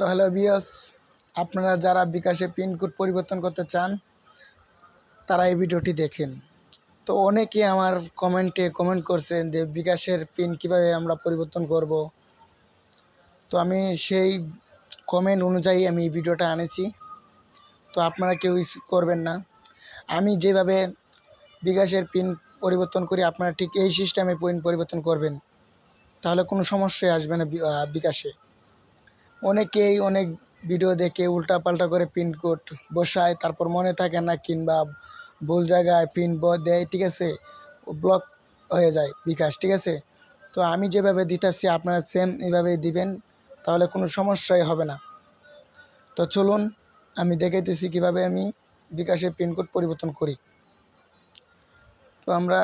তো hello viewers, আপনারা যারা বিকাশে পিন কোড পরিবর্তন করতে চান তারা এই ভিডিওটি দেখেন। তো অনেকে আমার কমেন্টে কমেন্ট করছেন যে বিকাশের পিন কিভাবে আমরা পরিবর্তন করব। তো আমি সেই কমেন্ট অনুযায়ী আমি এই ভিডিওটা আনেছি। তো আপনারা কেউ করবেন না। আমি যেভাবে বিকাশের পিন পরিবর্তন করি আপনারা ঠিক এই সিস্টেমে পিন পরিবর্তন করবেন, তাহলে কোনো সমস্যাই আসবে না বিকাশে। অনেকেই অনেক ভিডিও দেখে উল্টাপাল্টা করে পিনকোড বসায়, তারপর মনে থাকে না কিংবা ভুল জায়গায় পিন দেয়, ঠিক আছে, ব্লক হয়ে যায় বিকাশ, ঠিক আছে। তো আমি যেভাবে দিতেছি আপনারা সেম এইভাবেই দিবেন, তাহলে কোনো সমস্যাই হবে না। তো চলুন আমি দেখাইতেছি কিভাবে আমি বিকাশের পিনকোড পরিবর্তন করি। তো আমরা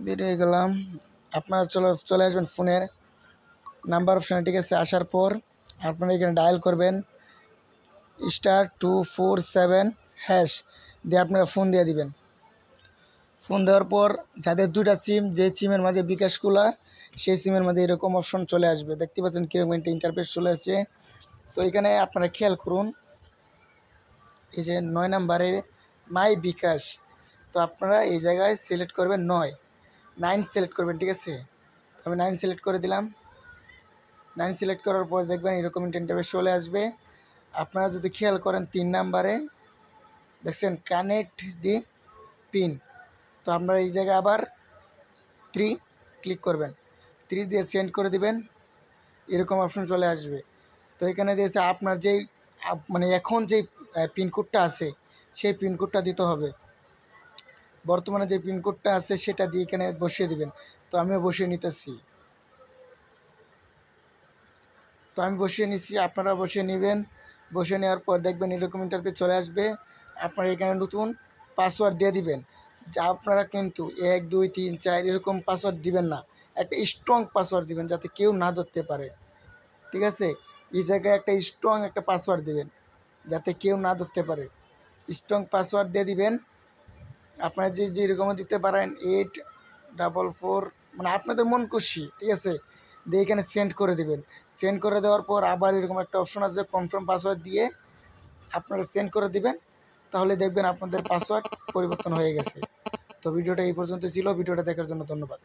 বেরিয়ে গেলাম, আপনারা চলে আসবেন ফোনের নাম্বার অপশানে, ঠিক আছে। আসার পর আপনারা এখানে ডায়াল করবেন *247# দিয়ে আপনারা ফোন দিয়ে দিবেন। ফোন দেওয়ার পর যাদের দুইটা সিম, যে সিমের মাঝে বিকাশ খোলা সেই সিমের মাঝে এরকম অপশন চলে আসবে। দেখতে পাচ্ছেন কীরকম একটা ইন্টারফেস চলে আসছে। তো এখানে আপনারা খেয়াল করুন, এই যে 9 নাম্বারে মাই বিকাশ, তো আপনারা এই জায়গায় সিলেক্ট করবেন 9 সিলেক্ট করবেন, ঠিক আছে। আমি 9 সিলেক্ট করে দিলাম। 9 সিলেক্ট করার পর দেখবেন এরকম ইন্টারফেস চলে আসবে। আপনারা যদি খেয়াল করেন 3 নাম্বারে দেখছেন কানেক্ট দি পিন, তো আপনারা এই জায়গায় আবার 3 ক্লিক করবেন, 3 দিয়ে সেন্ড করে দিবেন, এরকম অপশন চলে আসবে। তো এখানে দিয়েছে আপনার যেই মানে এখন যেই পিনকোডটা আছে সেই পিনকোডটা দিতে হবে। বর্তমানে যে পিনকোডটা আছে সেটা দিয়ে এখানে বসিয়ে দিবেন। তো আমিও বসিয়ে নিতেছি। তো আমি বসিয়ে নিচ্ছি, আপনারা বসিয়ে নেবেন। বসিয়ে নেওয়ার পর দেখবেন এরকম ইন্টারফেস চলে আসবে। আপনারা এখানে নতুন পাসওয়ার্ড দিয়ে দিবেন। যা আপনারা কিন্তু 1 2 3 4 এরকম পাসওয়ার্ড দিবেন না, একটা স্ট্রং পাসওয়ার্ড দিবেন যাতে কেউ না ধরতে পারে, ঠিক আছে। এই জায়গায় একটা স্ট্রং একটা পাসওয়ার্ড দিবেন যাতে কেউ না ধরতে পারে। স্ট্রং পাসওয়ার্ড দিয়ে দিবেন। আপনারা যেরকম দিতে পারেন 844, মানে আপনাদের মন খুশি, ঠিক আছে, দিয়ে এখানে সেন্ড করে দিবেন। সেন্ড করে দেওয়ার পর আবার এরকম একটা অপশন আছে কনফার্ম পাসওয়ার্ড দিয়ে আপনারা সেন্ড করে দিবেন, তাহলে দেখবেন আপনাদের পাসওয়ার্ড পরিবর্তন হয়ে গেছে। তো ভিডিওটা এই পর্যন্ত ছিল। ভিডিওটা দেখার জন্য ধন্যবাদ।